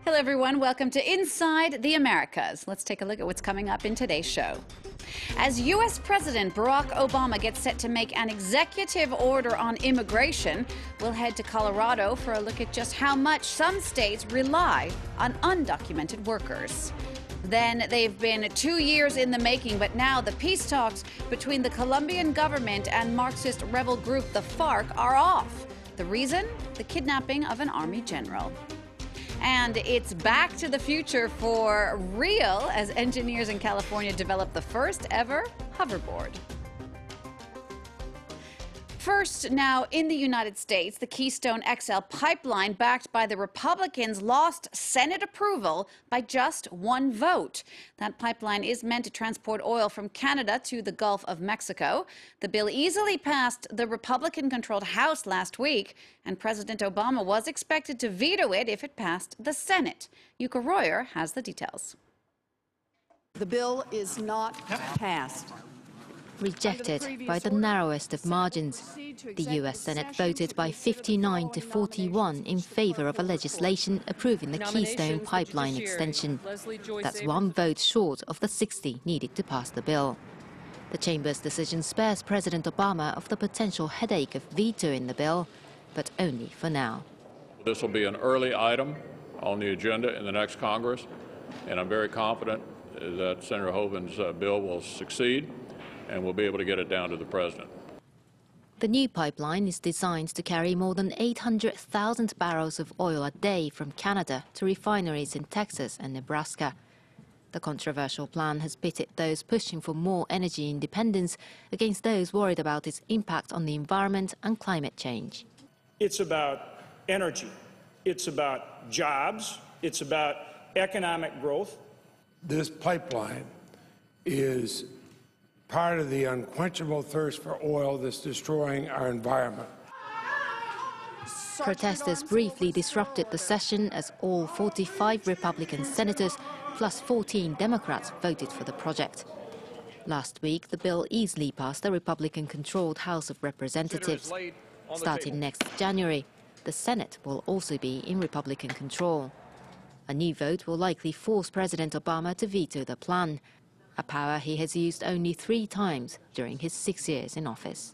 Hello everyone, welcome to Inside the Americas. Let's take a look at what's coming up in today's show. As U.S. President Barack Obama gets set to make an executive order on immigration, we'll head to Colorado for a look at just how much some states rely on undocumented workers. Then they've been 2 years in the making, but now the peace talks between the Colombian government and Marxist rebel group the FARC are off. The reason? The kidnapping of an army general. And it's back to the future for real as engineers in California develop the first ever hoverboard. First, now in the United States, the Keystone XL pipeline, backed by the Republicans, lost Senate approval by just one vote. That pipeline is meant to transport oil from Canada to the Gulf of Mexico. The bill easily passed the Republican-controlled House last week, and President Obama was expected to veto it if it passed the Senate. Yuka Royer has the details. The bill is not passed. Rejected by the narrowest of margins. The U.S. Senate voted by 59 to 41 in favor of a legislation approving the Keystone pipeline extension. That's one vote short of the 60 needed to pass the bill. The chamber's decision spares President Obama of the potential headache of vetoing the bill, but only for now. This will be an early item on the agenda in the next Congress, and I'm very confident that Senator Hovind's bill will succeed and we'll be able to get it down to the president. The new pipeline is designed to carry more than 800,000 barrels of oil a day from Canada to refineries in Texas and Nebraska. The controversial plan has pitted those pushing for more energy independence against those worried about its impact on the environment and climate change. It's about energy. It's about jobs. It's about economic growth. This pipeline is part of the unquenchable thirst for oil that's destroying our environment. Protesters briefly disrupted the session as all 45 Republican senators plus 14 Democrats voted for the project. Last week, the bill easily passed the Republican-controlled House of Representatives. Starting next January, the Senate will also be in Republican control. A new vote will likely force President Obama to veto the plan, a power he has used only 3 times during his 6 years in office.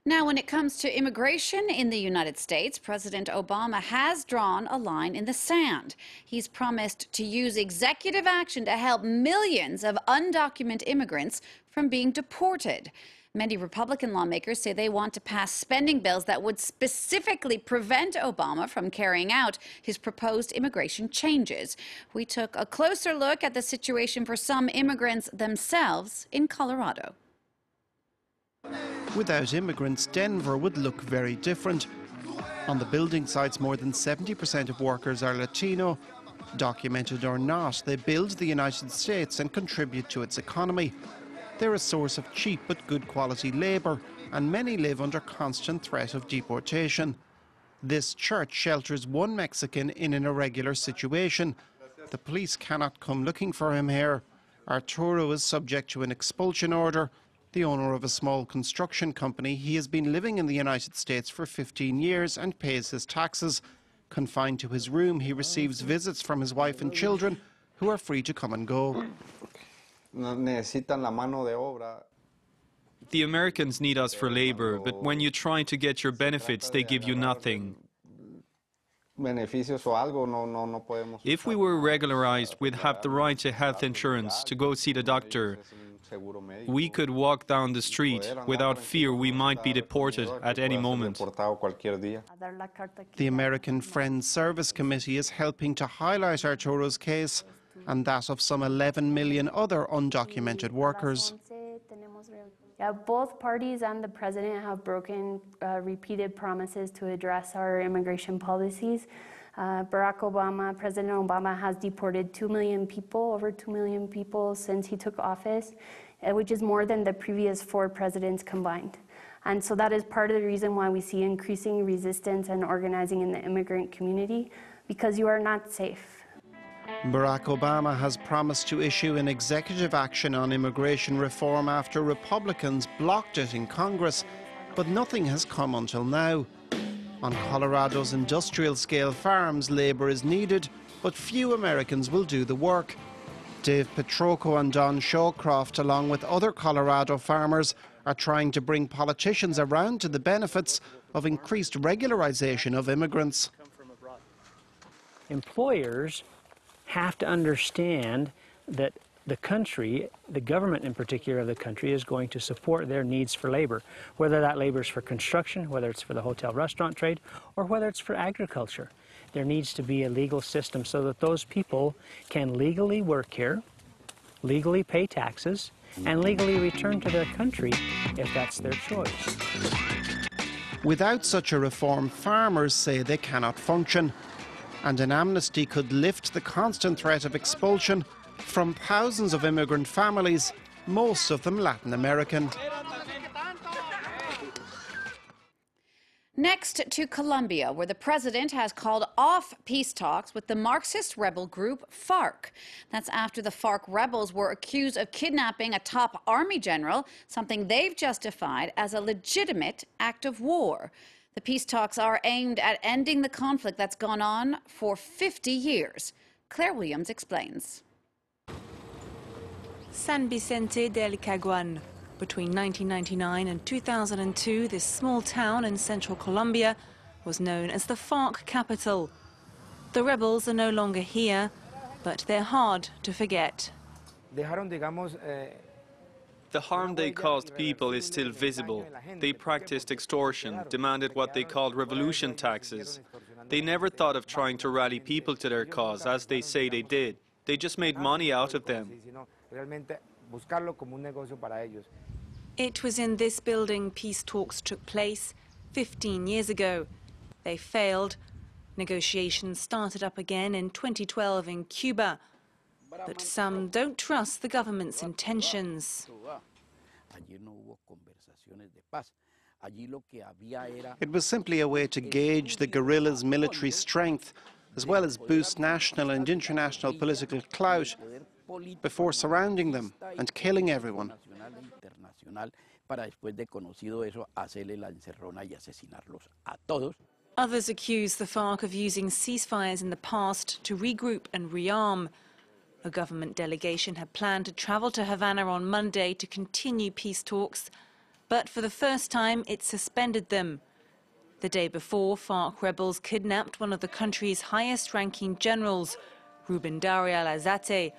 Now, when it comes to immigration in the United States, President Obama has drawn a line in the sand. He's promised to use executive action to help millions of undocumented immigrants from being deported. Many Republican lawmakers say they want to pass spending bills that would specifically prevent Obama from carrying out his proposed immigration changes. We took a closer look at the situation for some immigrants themselves in Colorado. Without immigrants, Denver would look very different. On the building sites, more than 70% of workers are Latino. Documented or not, they build the United States and contribute to its economy. They're a source of cheap but good quality labour, and many live under constant threat of deportation. This church shelters one Mexican in an irregular situation. The police cannot come looking for him here. Arturo is subject to an expulsion order. The owner of a small construction company, he has been living in the United States for 15 years and pays his taxes. Confined to his room, he receives visits from his wife and children, who are free to come and go. The Americans need us for labor, but when you try to get your benefits, they give you nothing. If we were regularized, we'd have the right to health insurance, to go see the doctor. We could walk down the street without fear we might be deported at any moment. The American Friends Service Committee is helping to highlight Arturo's case and that of some 11 million other undocumented workers. Yeah, both parties and the president have broken repeated promises to address our immigration policies. President Obama has deported 2 million people, over 2 million people since he took office, which is more than the previous 4 presidents combined. And so that is part of the reason why we see increasing resistance and organizing in the immigrant community, because you are not safe. Barack Obama has promised to issue an executive action on immigration reform after Republicans blocked it in Congress, but nothing has come until now. On Colorado's industrial-scale farms, labour is needed, but few Americans will do the work. Dave Petrocco and Don Shawcroft, along with other Colorado farmers, are trying to bring politicians around to the benefits of increased regularization of immigrants. Employers have to understand that the country, the government in particular of the country, is going to support their needs for labor, whether that labor is for construction, whether it's for the hotel restaurant trade, or whether it's for agriculture. There needs to be a legal system so that those people can legally work here, legally pay taxes, and legally return to their country if that's their choice. Without such a reform, farmers say they cannot function, and an amnesty could lift the constant threat of expulsion from thousands of immigrant families, most of them Latin American. Next to Colombia, where the president has called off peace talks with the Marxist rebel group FARC. That's after the FARC rebels were accused of kidnapping a top army general, something they've justified as a legitimate act of war. The peace talks are aimed at ending the conflict that's gone on for 50 years. Claire Williams explains. San Vicente del Caguán. Between 1999 and 2002, this small town in central Colombia was known as the FARC capital. The rebels are no longer here, but they're hard to forget. The harm they caused people is still visible. They practiced extortion, demanded what they called revolution taxes. They never thought of trying to rally people to their cause, as they say they did. They just made money out of them. It was in this building peace talks took place 15 years ago. They failed. Negotiations started up again in 2012 in Cuba. But some don't trust the government's intentions. It was simply a way to gauge the guerrillas' military strength, as well as boost national and international political clout, before surrounding them and killing everyone. Others accuse the FARC of using ceasefires in the past to regroup and rearm. A government delegation had planned to travel to Havana on Monday to continue peace talks, but for the first time it suspended them. The day before, FARC rebels kidnapped one of the country's highest-ranking generals, Ruben Daria Lazate.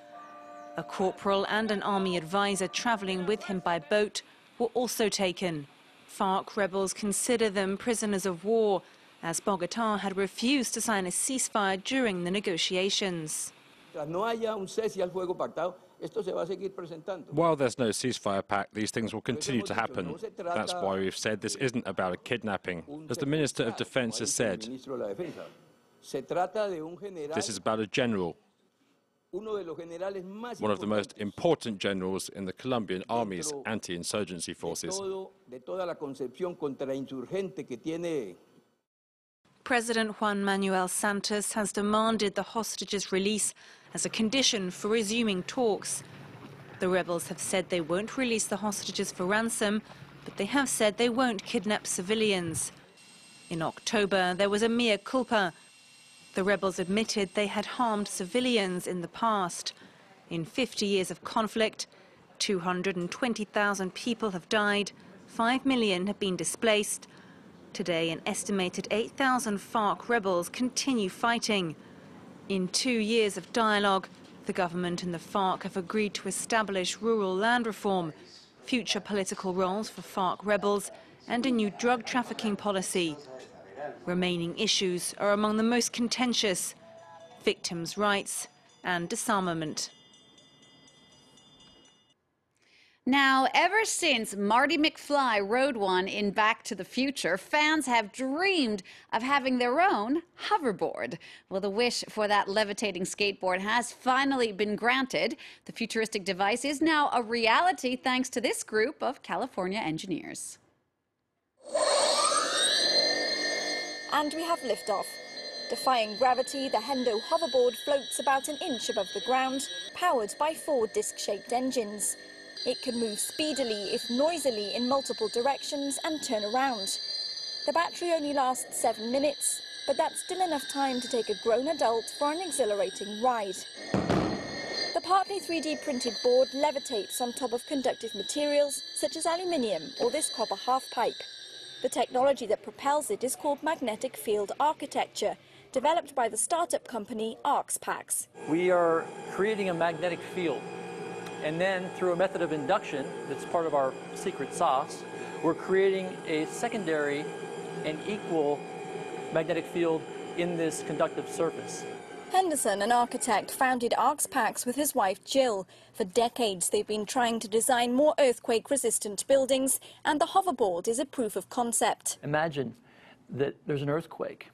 A corporal and an army advisor travelling with him by boat were also taken. FARC rebels consider them prisoners of war, as Bogotá had refused to sign a ceasefire during the negotiations. While there's no ceasefire pact, these things will continue to happen. That's why we've said this isn't about a kidnapping. As the Minister of Defense has said, this is about a general, one of the most important generals in the Colombian army's anti-insurgency forces. President Juan Manuel Santos has demanded the hostages' release as a condition for resuming talks. The rebels have said they won't release the hostages for ransom, but they have said they won't kidnap civilians. In October, there was a mea culpa. The rebels admitted they had harmed civilians in the past. In 50 years of conflict, 220,000 people have died, 5 million have been displaced. Today, an estimated 8,000 FARC rebels continue fighting. In 2 years of dialogue, the government and the FARC have agreed to establish rural land reform, future political roles for FARC rebels, and a new drug trafficking policy. Remaining issues are among the most contentious: victims' rights and disarmament. Now, ever since Marty McFly rode one in Back to the Future, fans have dreamed of having their own hoverboard. Well, the wish for that levitating skateboard has finally been granted. The futuristic device is now a reality thanks to this group of California engineers. And we have liftoff. Defying gravity, the Hendo hoverboard floats about an inch above the ground, powered by 4 disc-shaped engines. It can move speedily, if noisily, in multiple directions and turn around. The battery only lasts 7 minutes, but that's still enough time to take a grown adult for an exhilarating ride. The partly 3D printed board levitates on top of conductive materials such as aluminium or this copper half-pipe. The technology that propels it is called magnetic field architecture, developed by the startup company ArcsPax. We are creating a magnetic field, and then through a method of induction that's part of our secret sauce, we're creating a secondary and equal magnetic field in this conductive surface. Henderson, an architect, founded ArcsPax with his wife Jill. For decades they've been trying to design more earthquake-resistant buildings, and the hoverboard is a proof of concept. Imagine that there's an earthquake,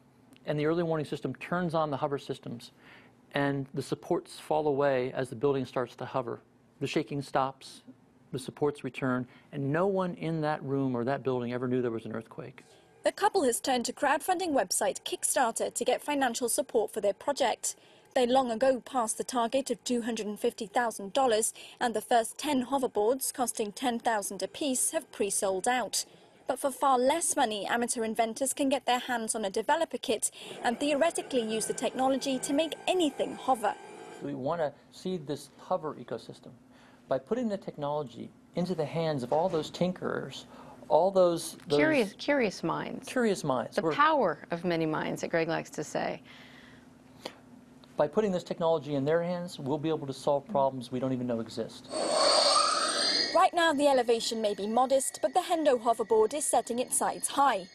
and the early warning system turns on the hover systems, and the supports fall away as the building starts to hover. The shaking stops, the supports return, and no one in that room or that building ever knew there was an earthquake. The couple has turned to crowdfunding website Kickstarter to get financial support for their project. They long ago passed the target of $250,000, and the first 10 hoverboards, costing $10,000 apiece, have pre-sold out. But for far less money, amateur inventors can get their hands on a developer kit and theoretically use the technology to make anything hover. We want to seed this hover ecosystem by putting the technology into the hands of all those tinkerers, all those curious minds. Curious minds. The power of many minds that Greg likes to say. By putting this technology in their hands, we'll be able to solve problems we don't even know exist. Right now the elevation may be modest, but the Hendo hoverboard is setting its sights high.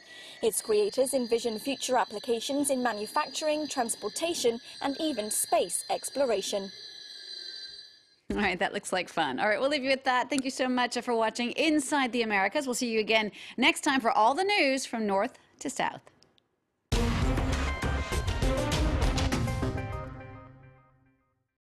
Its creators envision future applications in manufacturing, transportation, and even space exploration. All right, that looks like fun. All right, we'll leave you with that. Thank you so much for watching Inside the Americas. We'll see you again next time for all the news from north to south.